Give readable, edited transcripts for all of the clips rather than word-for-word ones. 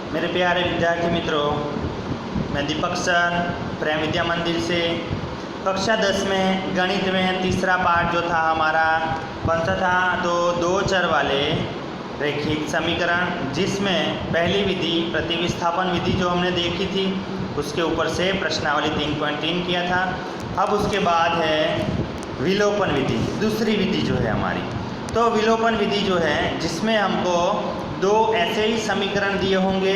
मेरे प्यारे विद्यार्थी मित्रों, मैं दीपक सर प्रेम विद्या मंदिर से कक्षा 10 में गणित में तीसरा पार्ट जो था हमारा कौन सा था, तो दो चर वाले रैखिक समीकरण, जिसमें पहली विधि प्रतिस्थापन विधि जो हमने देखी थी उसके ऊपर से प्रश्नावली 3.3 किया था। अब उसके बाद है विलोपन विधि, दूसरी विधि जो है हमारी। तो विलोपन विधि जो है जिसमें हमको दो ऐसे ही समीकरण दिए होंगे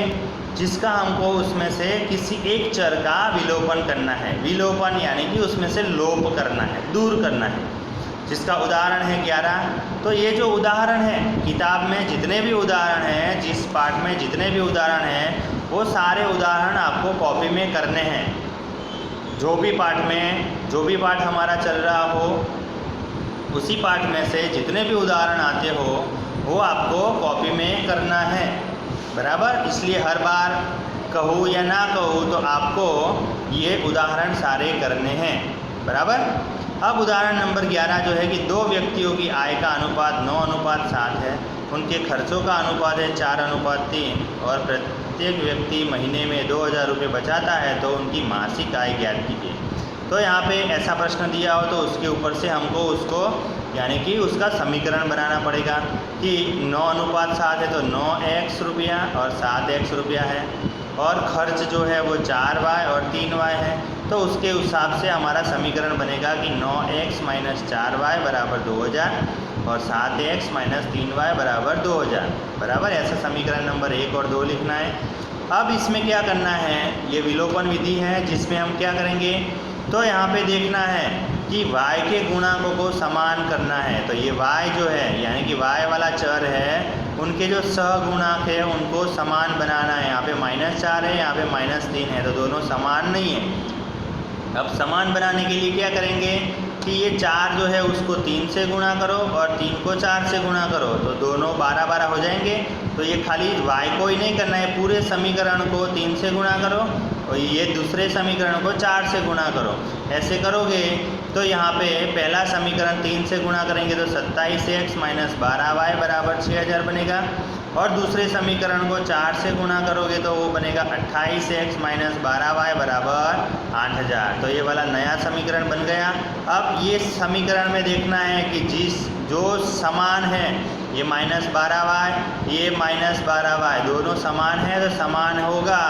जिसका हमको उसमें से किसी एक चर का विलोपन करना है। विलोपन यानी कि उसमें से लोप करना है, दूर करना है, जिसका उदाहरण है 11। तो ये जो उदाहरण है, किताब में जितने भी उदाहरण हैं, जिस पाठ में जितने भी उदाहरण हैं, वो सारे उदाहरण आपको कॉपी में करने हैं। जो भी पाठ हमारा चल रहा हो, उसी पाठ में से जितने भी उदाहरण आते हो वो आपको कॉपी में करना है, बराबर। इसलिए हर बार कहूँ या ना कहूँ तो आपको ये उदाहरण सारे करने हैं, बराबर। अब उदाहरण नंबर 11 जो है कि दो व्यक्तियों की आय का अनुपात 9:7 है, उनके खर्चों का अनुपात है 4:3 और प्रत्येक व्यक्ति महीने में 2000 रुपये बचाता है, तो उनकी मासिक आय ज्ञात कीजिए। तो यहाँ पे ऐसा प्रश्न दिया हो तो उसके ऊपर से हमको उसको यानी कि उसका समीकरण बनाना पड़ेगा कि 9:7 है तो 9x रुपया और 7x रुपया है, और खर्च जो है वो 4y और 3y है। तो उसके हिसाब से हमारा समीकरण बनेगा कि 9x - 4y बराबर 2000 और 7x - 3y बराबर 2000, बराबर। ऐसा समीकरण नंबर 1 और 2 लिखना है। अब इसमें क्या करना है, ये विलोपन विधि है जिसमें हम क्या करेंगे, तो यहाँ पे देखना है कि y के गुणांकों को समान करना है। तो ये y जो है यानी कि y वाला चर है, उनके जो सहगुणांक है उनको समान बनाना है। यहाँ पे -4 है, यहाँ पे -3 है, तो दोनों समान नहीं है। अब समान बनाने के लिए क्या करेंगे कि ये 4 जो है उसको 3 से गुणा करो और 3 को 4 से गुणा करो, तो दोनों 12-12 हो जाएंगे। तो ये खाली y को ही नहीं करना है, पूरे समीकरण को 3 से गुणा करो और ये दूसरे समीकरण को 4 से गुणा करो। ऐसे करोगे तो यहाँ पे पहला समीकरण 3 से गुणा करेंगे तो 27x - 12y बराबर 6000 बनेगा, और दूसरे समीकरण को 4 से गुणा करोगे तो वो बनेगा 28x - 12y बराबर 8000। तो ये वाला नया समीकरण बन गया। अब ये समीकरण में देखना है कि जो समान है, ये -12y ये -12y दोनों समान है, तो समान होगा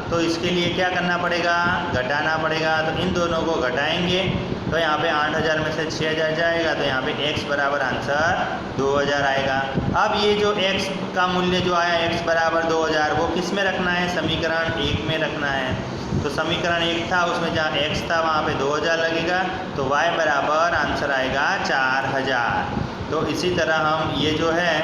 तो इसके लिए क्या करना पड़ेगा, घटाना पड़ेगा। तो इन दोनों को घटाएंगे तो यहाँ पे 8000 में से 6000 जाएगा, तो यहाँ पे x बराबर आंसर 2000 आएगा। अब ये जो x का मूल्य जो आया x बराबर 2000, वो किस में रखना है, समीकरण 1 में रखना है। तो समीकरण 1 था, उसमें जहाँ x था वहाँ पे 2000 लगेगा, तो y बराबर आंसर आएगा 4000। तो इसी तरह हम ये जो है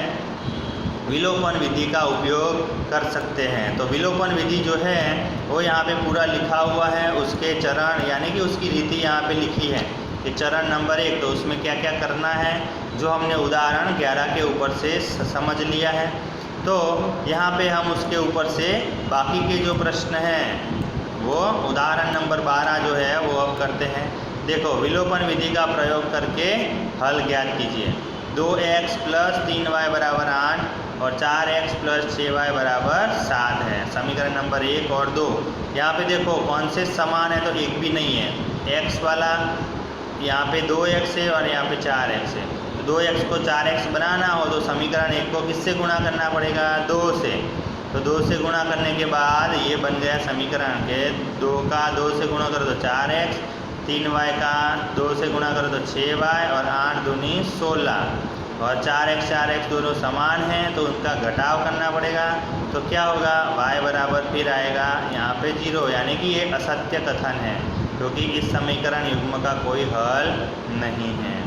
विलोपन विधि का उपयोग कर सकते हैं। तो विलोपन विधि जो है वो यहाँ पे पूरा लिखा हुआ है, उसके चरण यानी कि उसकी रीति यहाँ पे लिखी है कि चरण नंबर 1, तो उसमें क्या क्या करना है जो हमने उदाहरण 11 के ऊपर से समझ लिया है। तो यहाँ पे हम उसके ऊपर से बाकी के जो प्रश्न हैं वो उदाहरण नंबर 12 जो है वो अब करते हैं। देखो, विलोपन विधि का प्रयोग करके हल ज्ञात कीजिए। 2x + 3y बराबर 8 और 4x + 6y बराबर 7 है। समीकरण नंबर 1 और 2। यहाँ पे देखो कौन से समान है, तो एक भी नहीं है। x वाला यहाँ पे 2x है और यहाँ पे 4x है, तो 2x को 4x बनाना हो तो समीकरण 1 को किससे गुणा करना पड़ेगा, 2 से। तो 2 से गुणा करने के बाद ये बन गया समीकरण के 2 का 2 से गुणा करो तो 4x, 3y का 2 से गुणा करो तो 6y और 8 दूनी 16 और 4x दोनों समान हैं तो उनका घटाव करना पड़ेगा। तो क्या होगा, y बराबर फिर आएगा यहाँ पे 0, यानी कि ये असत्य कथन है क्योंकि इस समीकरण युग्म का कोई हल नहीं है।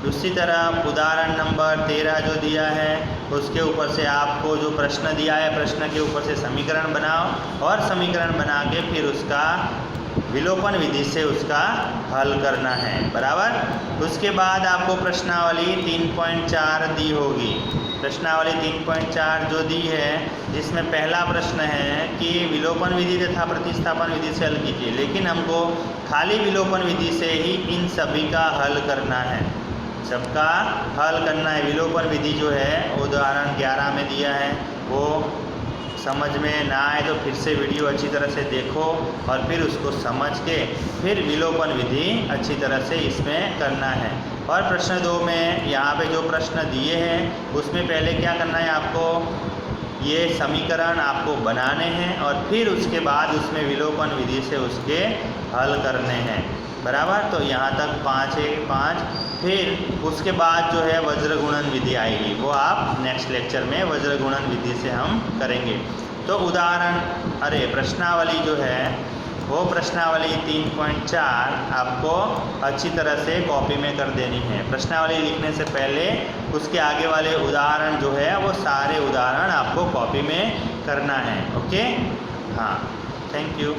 दूसरी तरफ उदाहरण नंबर 13 जो दिया है उसके ऊपर से आपको जो प्रश्न दिया है, प्रश्न के ऊपर से समीकरण बनाओ और समीकरण बना के फिर उसका विलोपन विधि से उसका हल करना है, बराबर। उसके बाद आपको प्रश्नावली 3.4 दी होगी। प्रश्नावली 3.4 जो दी है, जिसमें पहला प्रश्न है कि विलोपन विधि तथा प्रतिस्थापन विधि से हल कीजिए, लेकिन हमको खाली विलोपन विधि से ही इन सभी का हल करना है, सबका हल करना है। विलोपन विधि जो है उदाहरण 11 में दिया है वो समझ में ना आए तो फिर से वीडियो अच्छी तरह से देखो और फिर उसको समझ के फिर विलोपन विधि अच्छी तरह से इसमें करना है। और प्रश्न 2 में यहाँ पे जो प्रश्न दिए हैं उसमें पहले क्या करना है आपको, ये समीकरण आपको बनाने हैं और फिर उसके बाद उसमें विलोपन विधि से उसके हल करने हैं, बराबर। तो यहाँ तक 5 है 5। फिर उसके बाद जो है वज्र गुणन विधि आएगी, वो आप नेक्स्ट लेक्चर में वज्र गुणन विधि से हम करेंगे। तो उदाहरण प्रश्नावली जो है वो प्रश्नावली 3.4 आपको अच्छी तरह से कॉपी में कर देनी है। प्रश्नावली लिखने से पहले उसके आगे वाले उदाहरण जो है वो सारे उदाहरण आपको कॉपी में करना है। ओके, हाँ, थैंक यू।